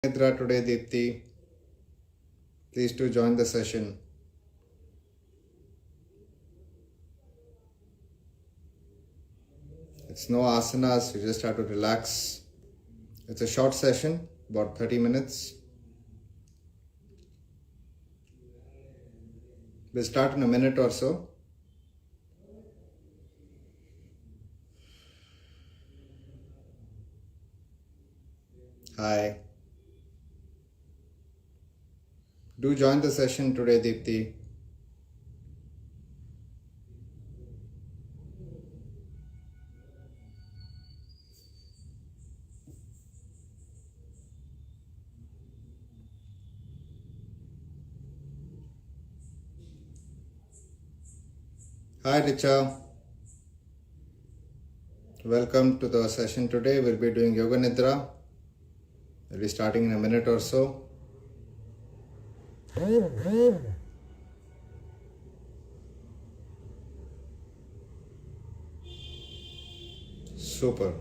Nidra today, Deepti. Please do join the session. It's no asanas, you just have to relax. It's a short session, about 30 minutes. We'll start in a minute or so. Hi. Do join the session today, Deepti. Hi, Richa. Welcome to the session today. We'll be doing Yoga Nidra. We'll be starting in a minute or so. Super.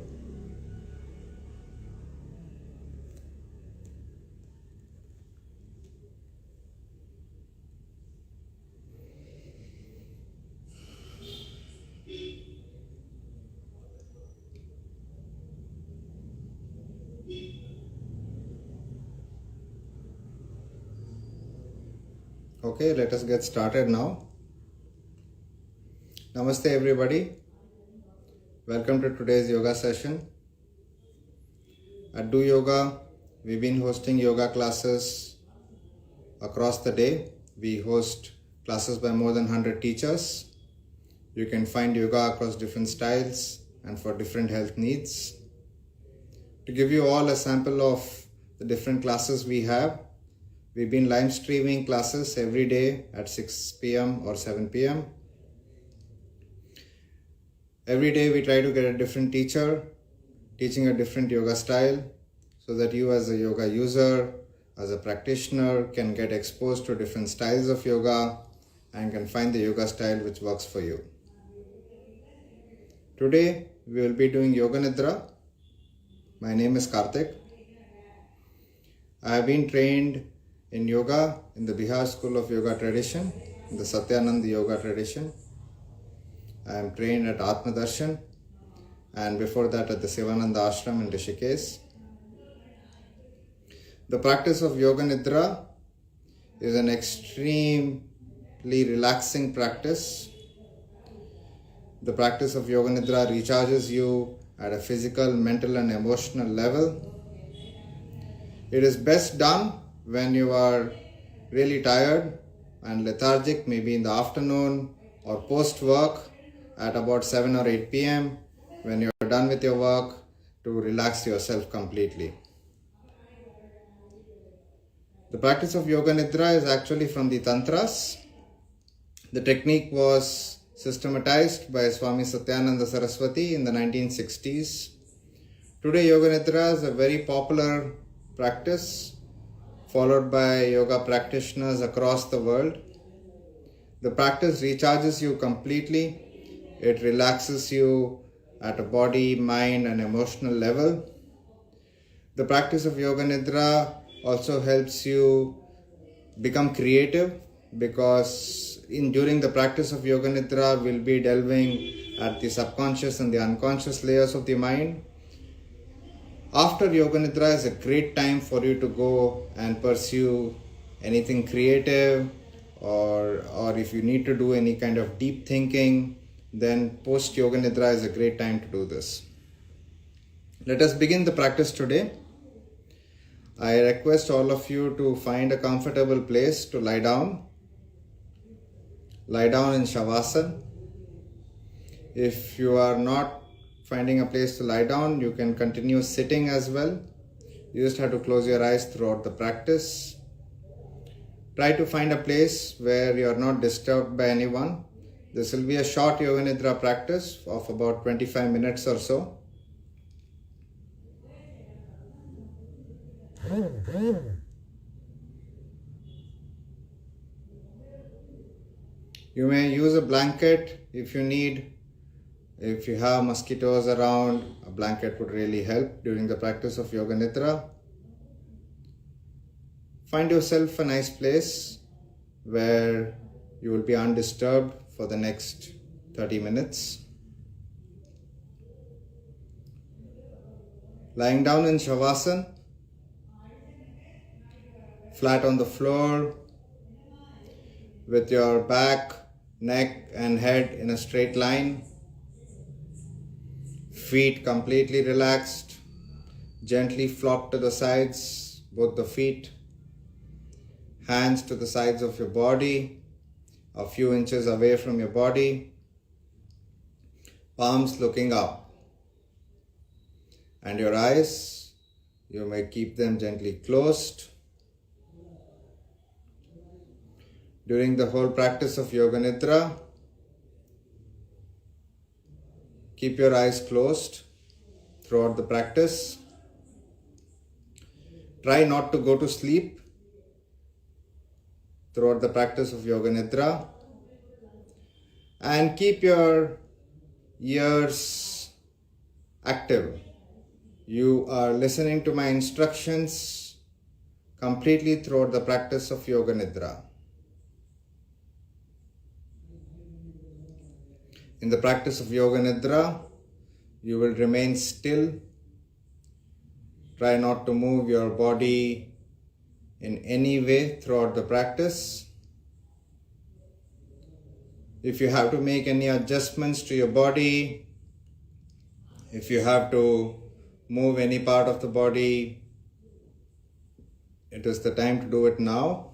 Okay, let us get started now. Namaste, everybody. Welcome to today's yoga session. At Do Yoga, we've been hosting yoga classes across the day. We host classes by more than 100 teachers. You can find yoga across different styles and for different health needs. To give you all a sample of the different classes we have, we've been live streaming classes every day at 6 p.m. or 7 p.m. Every day we try to get a different teacher teaching a different yoga style so that you as a yoga user, as a practitioner can get exposed to different styles of yoga and can find the yoga style which works for you. Today we will be doing Yoga Nidra. My name is Karthik. I have been trained in yoga in the Bihar School of Yoga tradition, in the Satyananda Yoga tradition. I am trained at Atma Darshan and before that at the Sivananda Ashram in Rishikesh. The practice of Yoga Nidra is an extremely relaxing practice. The practice of Yoga Nidra recharges you at a physical, mental and emotional level. It is best done when you are really tired and lethargic, maybe in the afternoon or post work at about 7 or 8 p.m. when you are done with your work, to relax yourself completely. The practice of Yoga Nidra is actually from the Tantras. The technique was systematized by Swami Satyananda Saraswati in the 1960s. Today Yoga Nidra is a very popular practice followed by yoga practitioners across the world. The practice recharges you completely. It relaxes you at a body, mind and emotional level. The practice of Yoga Nidra also helps you become creative because during the practice of Yoga Nidra we'll be delving at the subconscious and the unconscious layers of the mind. After Yoga Nidra is a great time for you to go and pursue anything creative or if you need to do any kind of deep thinking, then post Yoga Nidra is a great time to do this. Let us begin the practice today. I request all of you to find a comfortable place to lie down. Lie down in Shavasana. If you are not finding a place to lie down, you can continue sitting as well. You just have to close your eyes throughout the practice. Try to find a place where you are not disturbed by anyone. This will be a short Yoga Nidra practice of about 25 minutes or so. You may use a blanket if you need. If you have mosquitoes around, a blanket would really help during the practice of Yoga Nidra. Find yourself a nice place where you will be undisturbed for the next 30 minutes. Lying down in Shavasana, flat on the floor, with your back, neck and head in a straight line, feet completely relaxed, gently flop to the sides, both the feet, hands to the sides of your body, a few inches away from your body, palms looking up, and your eyes, you may keep them gently closed. During the whole practice of Yoga Nidra, keep your eyes closed throughout the practice. Try not to go to sleep throughout the practice of Yoga Nidra, and keep your ears active. You are listening to my instructions completely throughout the practice of Yoga Nidra. In the practice of Yoga Nidra, you will remain still. Try not to move your body in any way throughout the practice. If you have to make any adjustments to your body, if you have to move any part of the body, it is the time to do it now.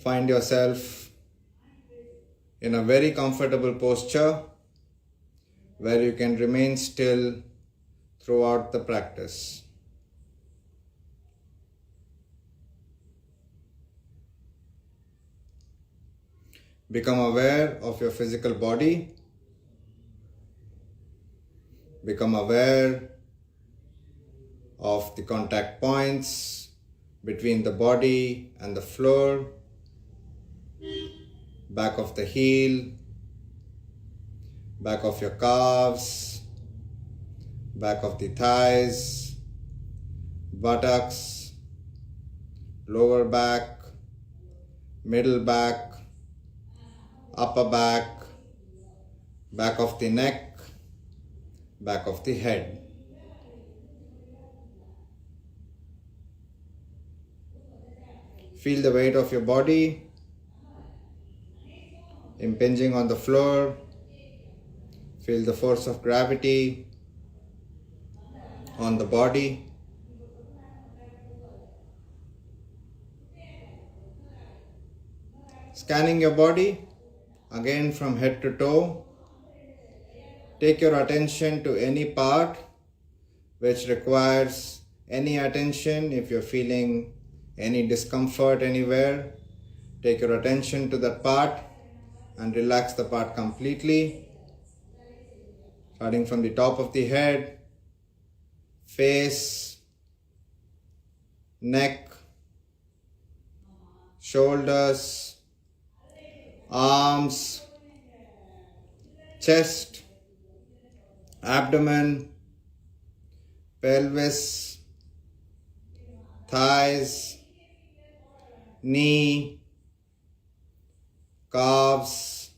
Find yourself in a very comfortable posture where you can remain still throughout the practice. Become aware of your physical body. Become aware of the contact points between the body and the floor, back of the heel, back of your calves, back of the thighs, buttocks, lower back, middle back, upper back, back of the neck, back of the head. Feel the weight of your body impinging on the floor. Feel the force of gravity on the body. Scanning your body again from head to toe. Take your attention to any part which requires any attention. If you're feeling any discomfort anywhere, take your attention to that part and relax the part completely. Starting from the top of the head, face, neck, shoulders, arms, chest, abdomen, pelvis, thighs, knee, calves,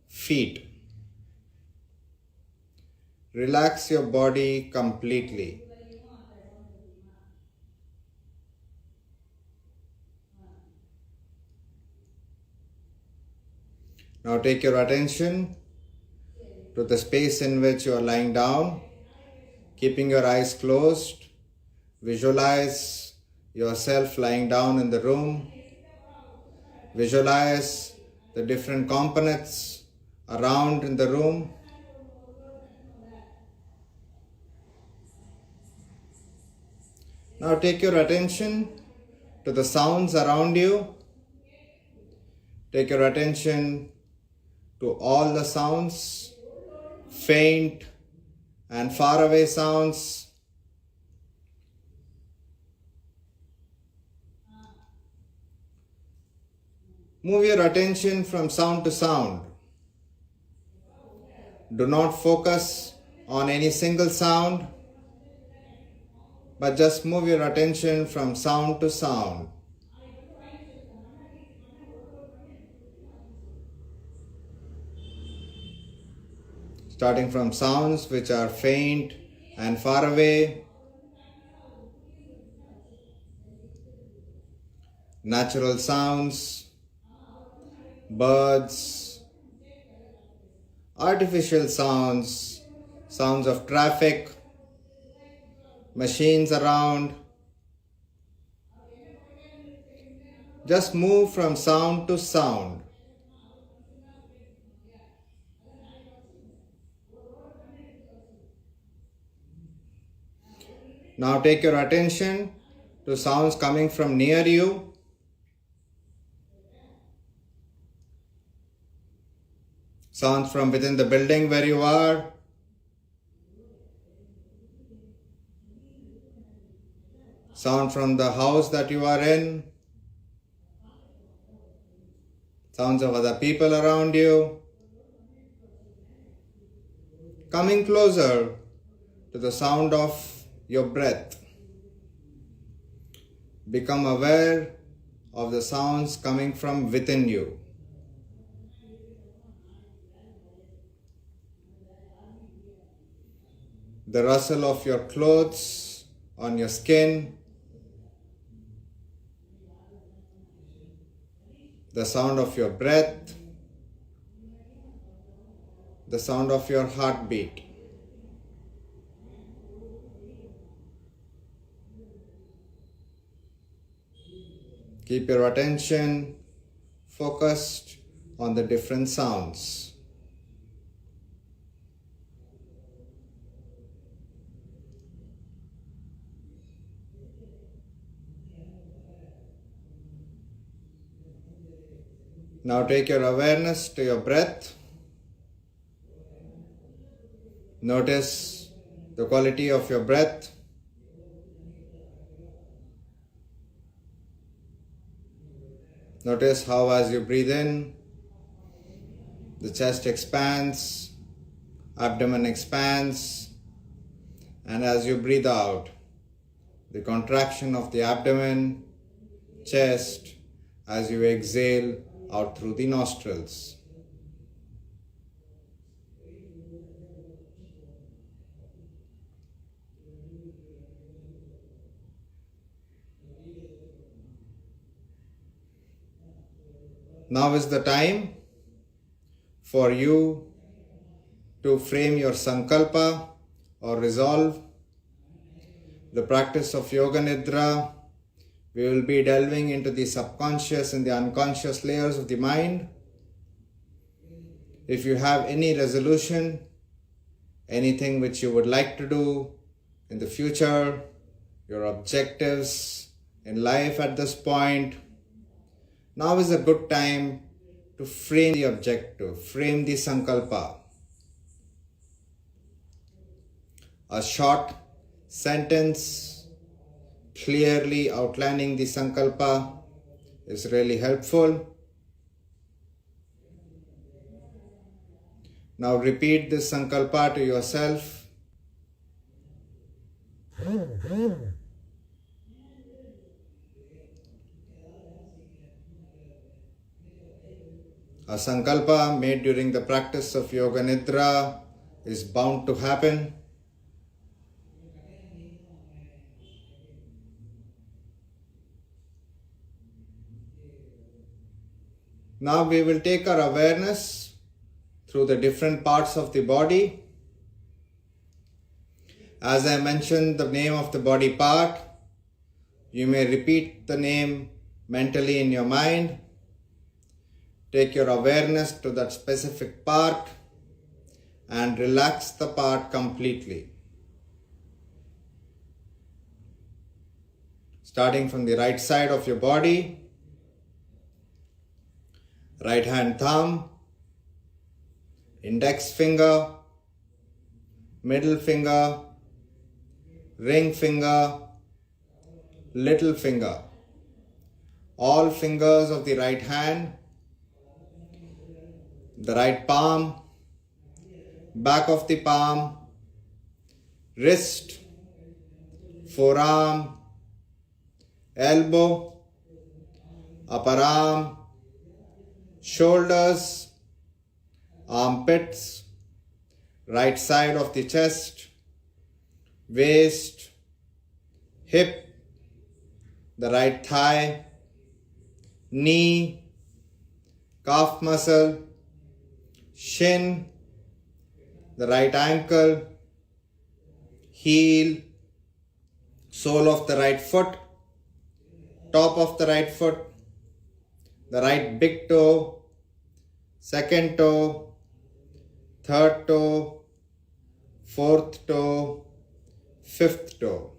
feet. Relax your body completely. Now take your attention to the space in which you are lying down. Keeping your eyes closed, visualize yourself lying down in the room. Visualize the different components around in the room. Now take your attention to the sounds around you. Take your attention to all the sounds, faint and far away sounds. Move your attention from sound to sound. Do not focus on any single sound, but just move your attention from sound to sound. Starting from sounds which are faint and far away, natural sounds, birds, artificial sounds, sounds of traffic, machines around. Just move from sound to sound. Now take your attention to sounds coming from near you. Sounds from within the building where you are. Sound from the house that you are in. Sounds of other people around you. Coming closer to the sound of your breath. Become aware of the sounds coming from within you. The rustle of your clothes on your skin. The sound of your breath. The sound of your heartbeat. Keep your attention focused on the different sounds. Now take your awareness to your breath. Notice the quality of your breath. Notice how as you breathe in, the chest expands, abdomen expands, and as you breathe out, the contraction of the abdomen, chest, as you exhale out through the nostrils. Now is the time for you to frame your sankalpa or resolve. The practice of Yoga Nidra, we will be delving into the subconscious and the unconscious layers of the mind. If you have any resolution, anything which you would like to do in the future, your objectives in life at this point, now is a good time to frame the objective, frame the sankalpa. A short sentence clearly outlining the sankalpa is really helpful. Now repeat this sankalpa to yourself. A sankalpa made during the practice of Yoga Nidra is bound to happen. Now we will take our awareness through the different parts of the body. As I mentioned the name of the body part, you may repeat the name mentally in your mind. Take your awareness to that specific part and relax the part completely. Starting from the right side of your body, right hand thumb, index finger, middle finger, ring finger, little finger, all fingers of the right hand, the right palm, back of the palm, wrist, forearm, elbow, upper arm, shoulders, armpits, right side of the chest, waist, hip, the right thigh, knee, calf muscle, shin, the right ankle, heel, sole of the right foot, top of the right foot, the right big toe, second toe, third toe, fourth toe, fifth toe.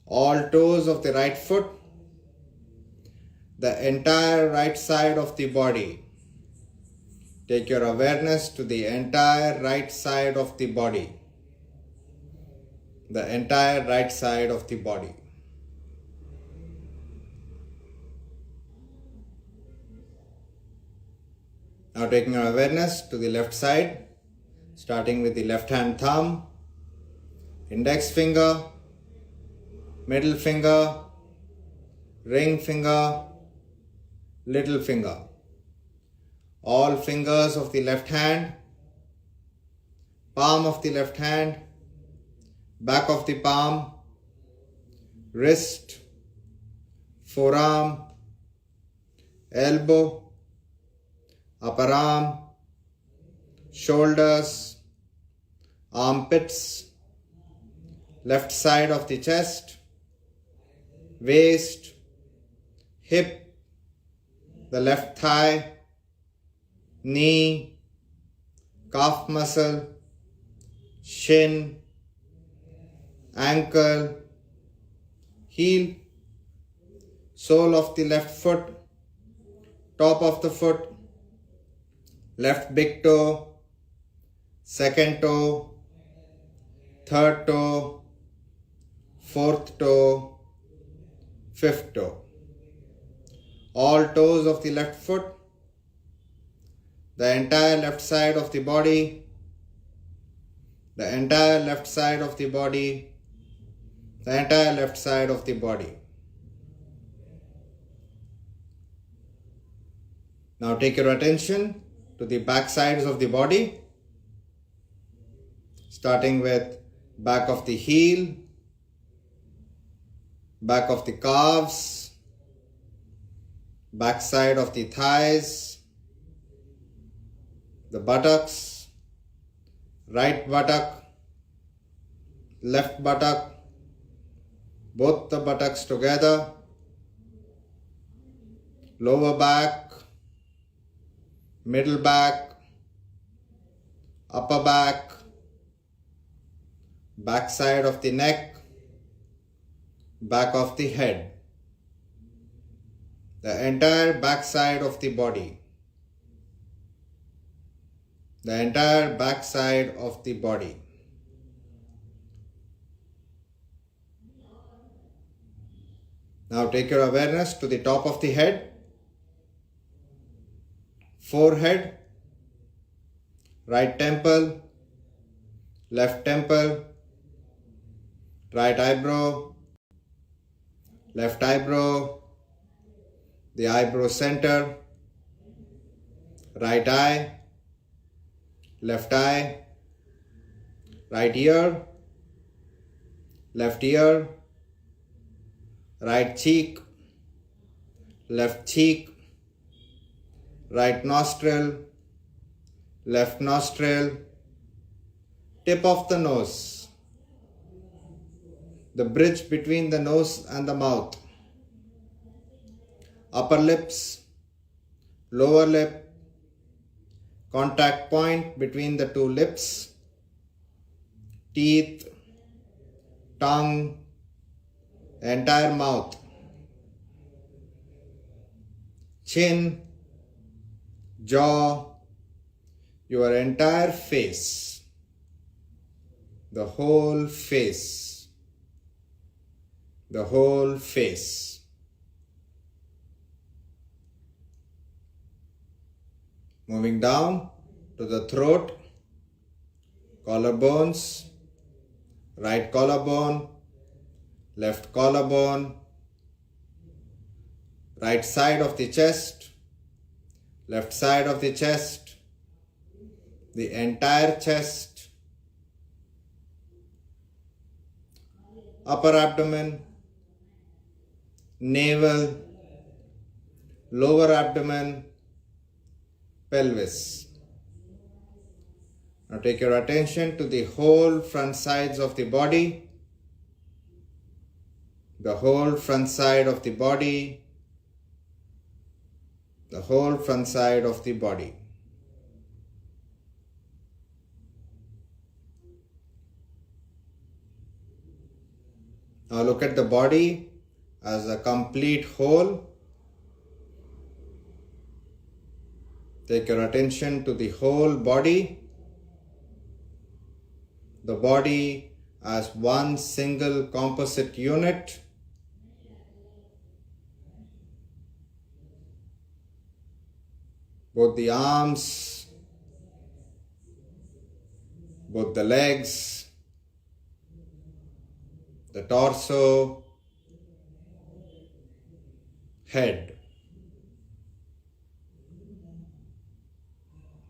All toes of the right foot, the entire right side of the body. Take your awareness to the entire right side of the body. The entire right side of the body. Now taking your awareness to the left side, starting with the left hand thumb, index finger, middle finger, ring finger, little finger. All fingers of the left hand, palm of the left hand, back of the palm, wrist, forearm, elbow, upper arm, shoulders, armpits, left side of the chest, waist, hip, the left thigh, knee, calf muscle, shin, ankle, heel, sole of the left foot, top of the foot, left big toe, second toe, third toe, fourth toe, fifth toe. All toes of the left foot, the entire left side of the body, the entire left side of the body, the entire left side of the body. Now take your attention to the back sides of the body, starting with back of the heel, back of the calves, back side of the thighs, the buttocks, right buttock, left buttock, both the buttocks together, lower back, middle back, upper back, back side of the neck, back of the head, the entire back side of the body, the entire back side of the body. Now take your awareness to the top of the head, forehead, right temple, left temple, right eyebrow, left eyebrow, the eyebrow center, right eye, left eye, right ear, left ear, right cheek, left cheek, right nostril, left nostril, tip of the nose, the bridge between the nose and the mouth, upper lips, lower lip, contact point between the two lips, teeth, tongue, entire mouth, chin, jaw, your entire face, the whole face, the whole face. Moving down to the throat, collarbones, right collarbone, left collarbone, right side of the chest, left side of the chest, the entire chest, upper abdomen, navel, lower abdomen, pelvis. Now take your attention to the whole front sides of the body, the whole front side of the body, the whole front side of the body. Now look at the body as a complete whole. Take your attention to the whole body. The body as one single composite unit. Both the arms, both the legs, the torso, head.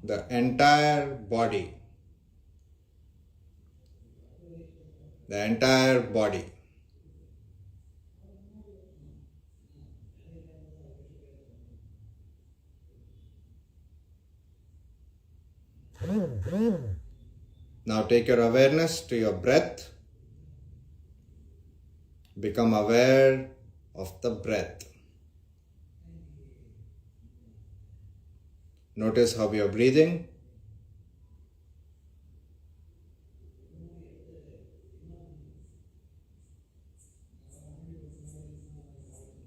The entire body. The entire body. Now take your awareness to your breath. Become aware of the breath. Notice how you are breathing.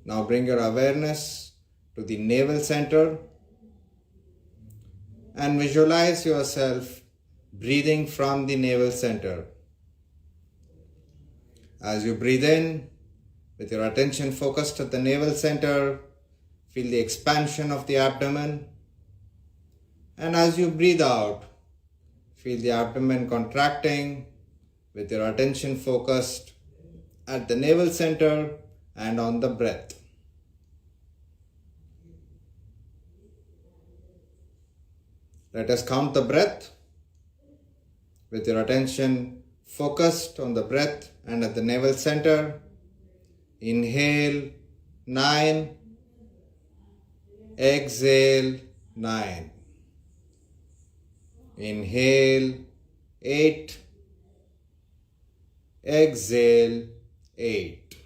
Now bring your awareness to the navel center and visualize yourself breathing from the navel center. As you breathe in, with your attention focused at the navel center, feel the expansion of the abdomen. And as you breathe out, feel the abdomen contracting with your attention focused at the navel center and on the breath. Let us count the breath with your attention focused on the breath and at the navel center. Inhale 9, exhale 9. Inhale 8, exhale 8.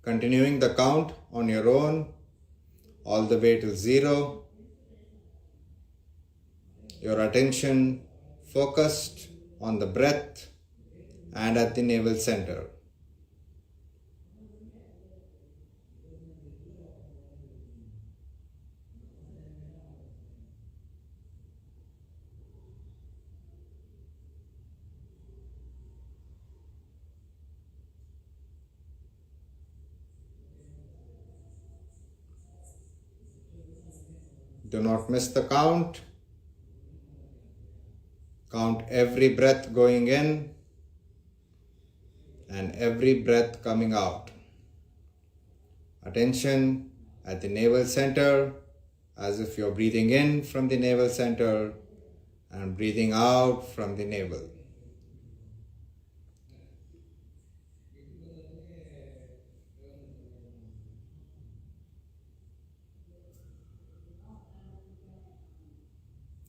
Continuing the count on your own all the way till 0. Your attention focused on the breath and at the navel center. Do not miss the count. Count every breath going in and every breath coming out. Attention at the navel center as if you're breathing in from the navel center and breathing out from the navel.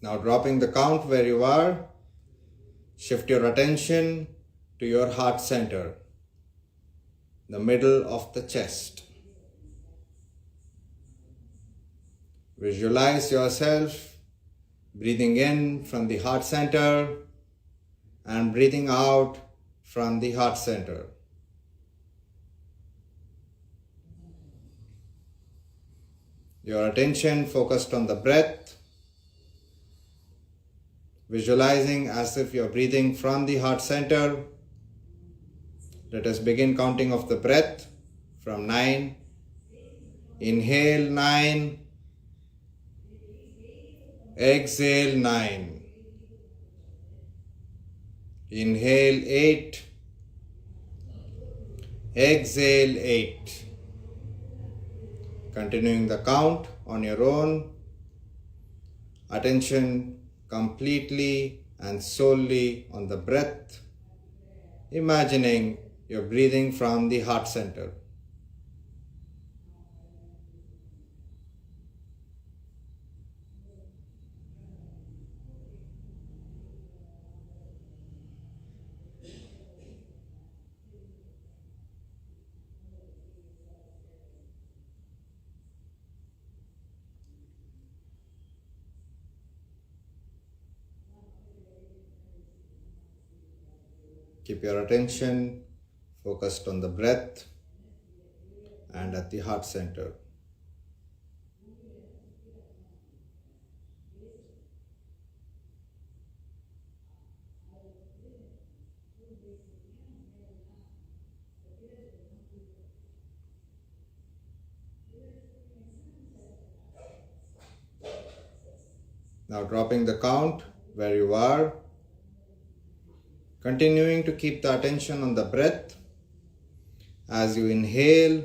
Now dropping the count where you are, shift your attention to your heart center, the middle of the chest. Visualize yourself breathing in from the heart center and breathing out from the heart center. Your attention focused on the breath, visualizing as if you're breathing from the heart center. Let us begin counting of the breath from 9. Inhale 9, exhale 9. Inhale 8, Exhale 8. Continuing the count on your own. Attention completely and solely on the breath. Imagining you're breathing from the heart center. Keep your attention focused on the breath and at the heart center. Now dropping the count where you are. Continuing to keep the attention on the breath. As you inhale,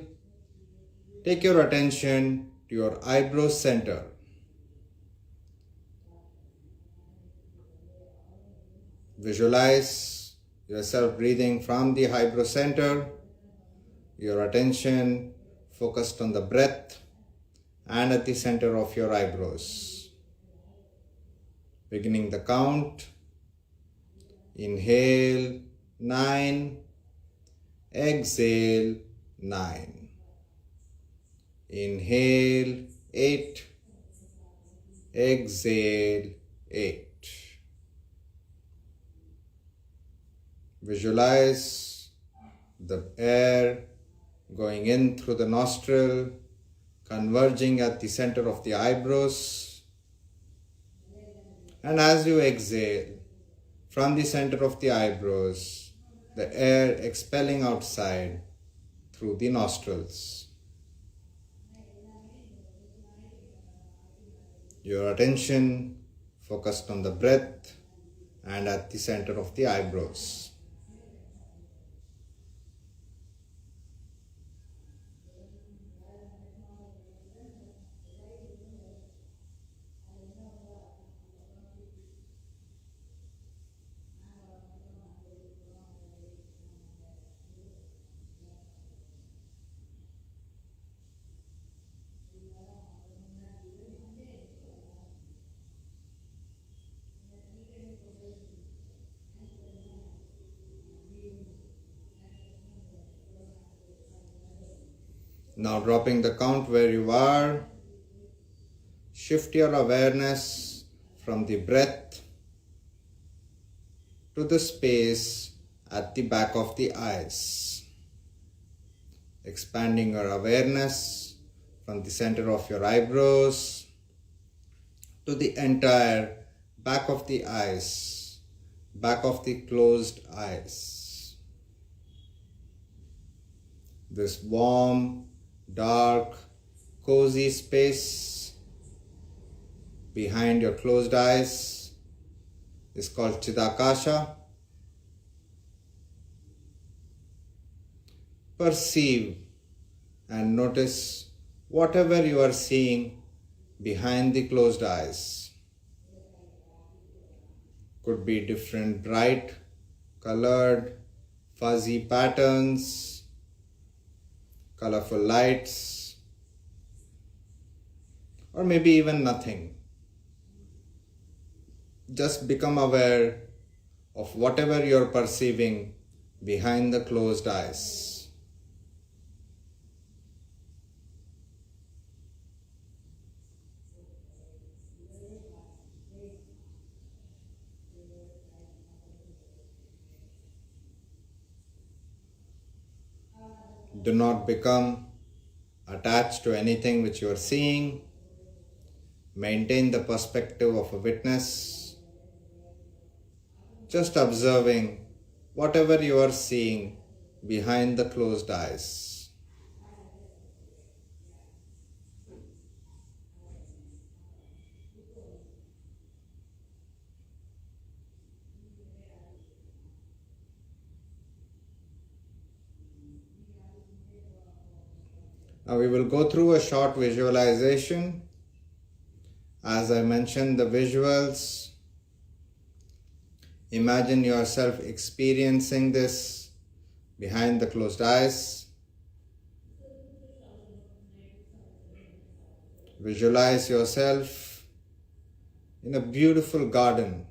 take your attention to your eyebrow center. Visualize yourself breathing from the eyebrow center, your attention focused on the breath and at the center of your eyebrows. Beginning the count. Inhale 9, exhale 9. Inhale 8, exhale 8. Visualize the air going in through the nostril, converging at the center of the eyebrows. And as you exhale, from the center of the eyebrows, the air expelling outside through the nostrils. Your attention focused on the breath and at the center of the eyebrows. Now dropping the count where you are, shift your awareness from the breath to the space at the back of the eyes. Expanding your awareness from the center of your eyebrows to the entire back of the eyes, back of the closed eyes. This warm, dark, cozy space behind your closed eyes is called Chidakasha. Perceive and notice whatever you are seeing behind the closed eyes. Could be different bright, colored, fuzzy patterns, colorful lights, or maybe even nothing. Just become aware of whatever you're perceiving behind the closed eyes. Do not become attached to anything which you are seeing. Maintain the perspective of a witness, just observing whatever you are seeing behind the closed eyes. Now we will go through a short visualization. As I mentioned, the visuals, imagine yourself experiencing this behind the closed eyes. Visualize yourself in a beautiful garden.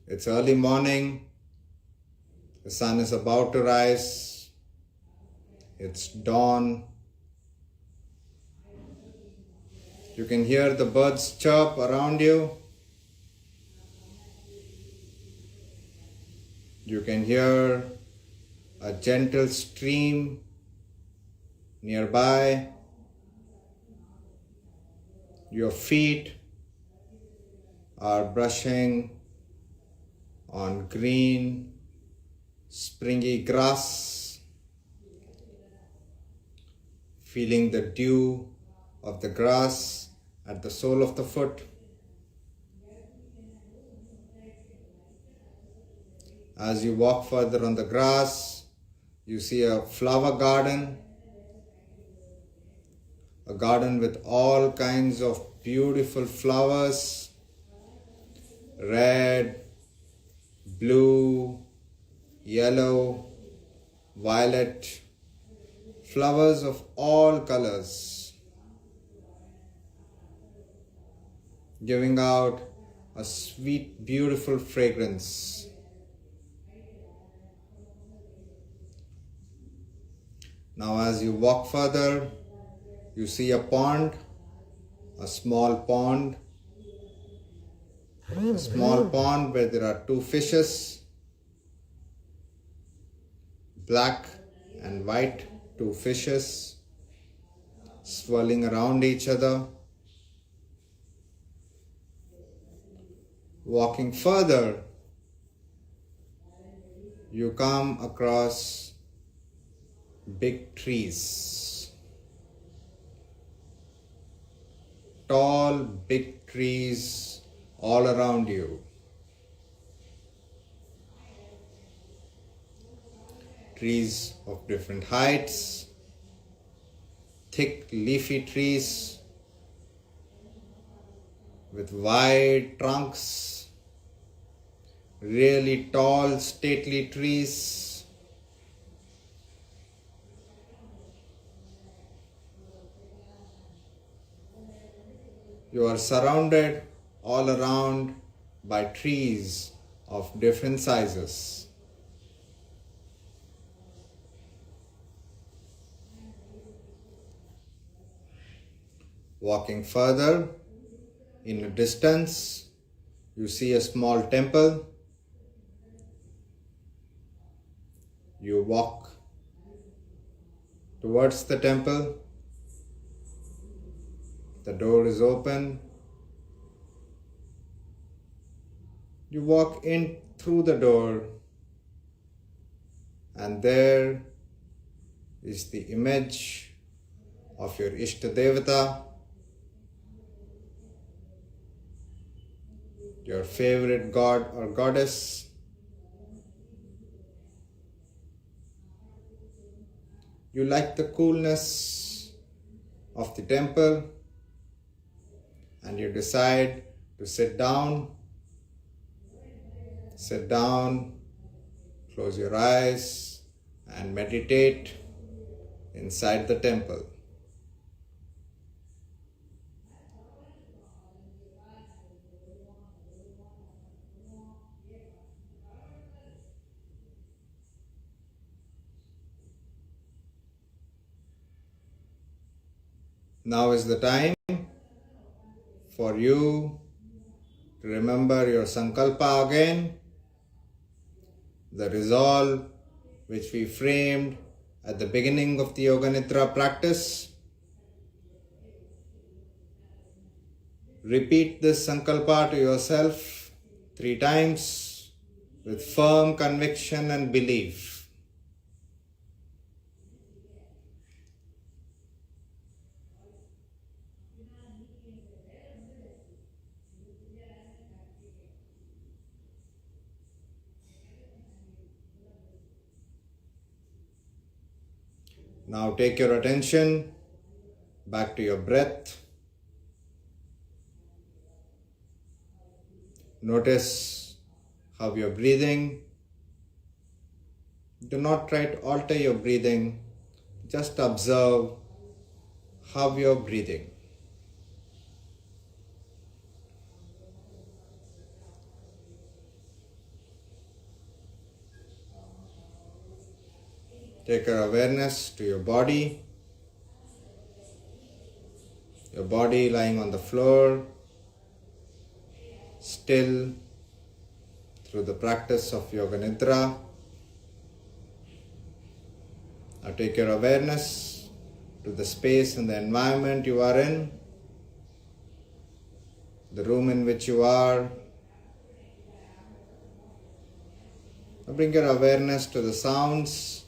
It's early morning, the sun is about to rise, it's dawn. You can hear the birds chirp around you. You can hear a gentle stream nearby. Your feet are brushing on green, springy grass, feeling the dew of the grass at the sole of the foot. As you walk further on the grass, you see a flower garden, a garden with all kinds of beautiful flowers, red, blue, yellow, violet, flowers of all colors, giving out a sweet, beautiful fragrance. Now as you walk further, you see a pond, a small pond where there are two fishes, black and white, two fishes swirling around each other. Walking further, you come across big trees, tall big trees all around you. Trees of different heights, thick leafy trees with wide trunks, really tall stately trees. You are surrounded all around by trees of different sizes. Walking further, in a distance, you see a small temple. You walk towards the temple. The door is open. You walk in through the door, and there is the image of your Ishtadevata, your favorite god or goddess. You like the coolness of the temple, and you decide to sit down, close your eyes and meditate inside the temple. Now is the time for you to remember your sankalpa again, the resolve which we framed at the beginning of the Yoga Nidra practice. Repeat this sankalpa to yourself 3 times with firm conviction and belief. Now take your attention back to your breath. Notice how you're breathing. Do not try to alter your breathing. Just observe how you're breathing. Take your awareness to your body lying on the floor, still through the practice of Yoga Nidra. Now take your awareness to the space and the environment you are in, the room in which you are. Now bring your awareness to the sounds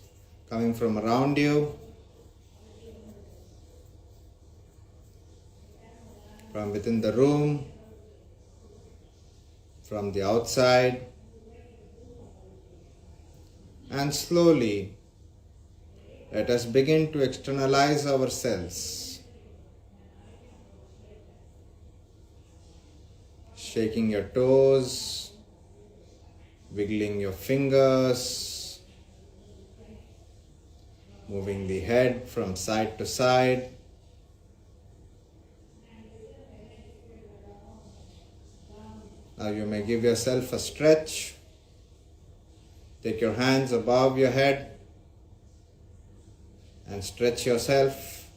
coming from around you, from within the room, from the outside, and slowly let us begin to externalize ourselves, shaking your toes, wiggling your fingers, moving the head from side to side. Now you may give yourself a stretch. Take your hands above your head and stretch yourself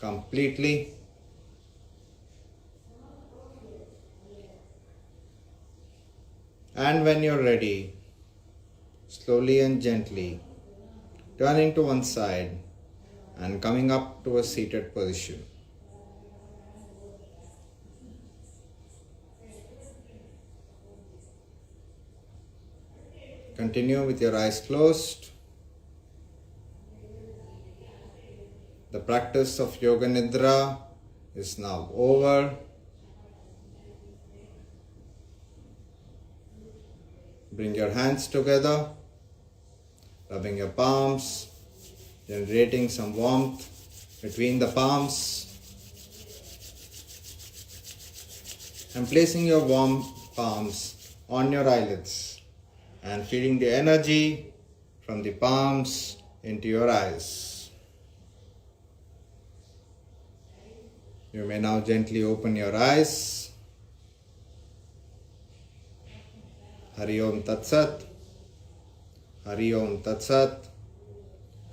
completely. And when you're ready, slowly and gently, turning to one side and coming up to a seated position. Continue with your eyes closed. The practice of Yoga Nidra is now over. Bring your hands together, rubbing your palms, generating some warmth between the palms, and placing your warm palms on your eyelids and feeding the energy from the palms into your eyes. You may now gently open your eyes. Hari Om Tat Sat, Hari Om Tat Sat,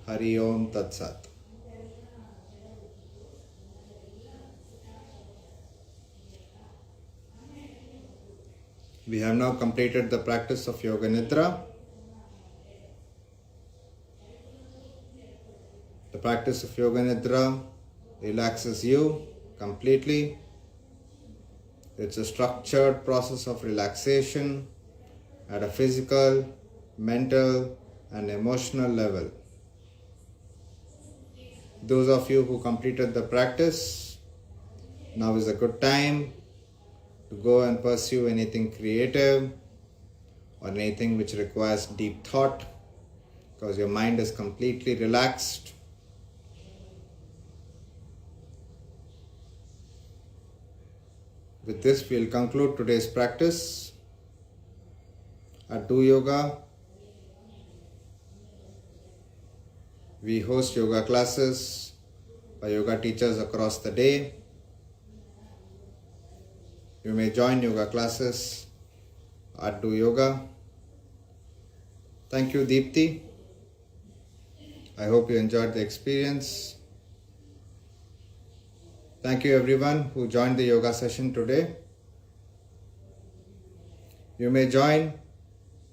Hari Om Tat Sat. We have now completed the practice of Yoga Nidra. The practice of Yoga Nidra relaxes you completely. It's a structured process of relaxation at a physical, mental, and emotional level. Those of you who completed the practice, now is a good time to go and pursue anything creative or anything which requires deep thought, because your mind is completely relaxed. With this, we will conclude today's practice. At Do Yoga, we host yoga classes by yoga teachers across the day. You may join yoga classes at Do Yoga. Thank you, Deepti. I hope you enjoyed the experience. Thank you everyone who joined the yoga session today. You may join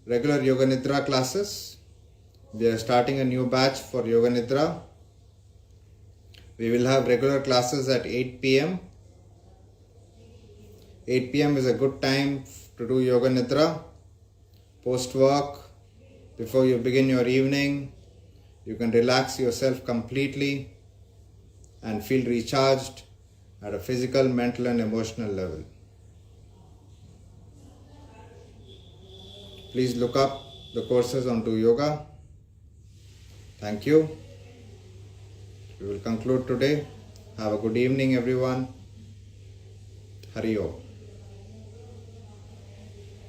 regular Yoga Nidra classes. We are starting a new batch for Yoga Nidra. We will have regular classes at 8 p.m. 8 p.m. is a good time to do Yoga Nidra. Post work, before you begin your evening, you can relax yourself completely and feel recharged at a physical, mental, and emotional level. Please look up the courses on Do Yoga. Thank you. We will conclude today. Have a good evening, everyone. Hari Om.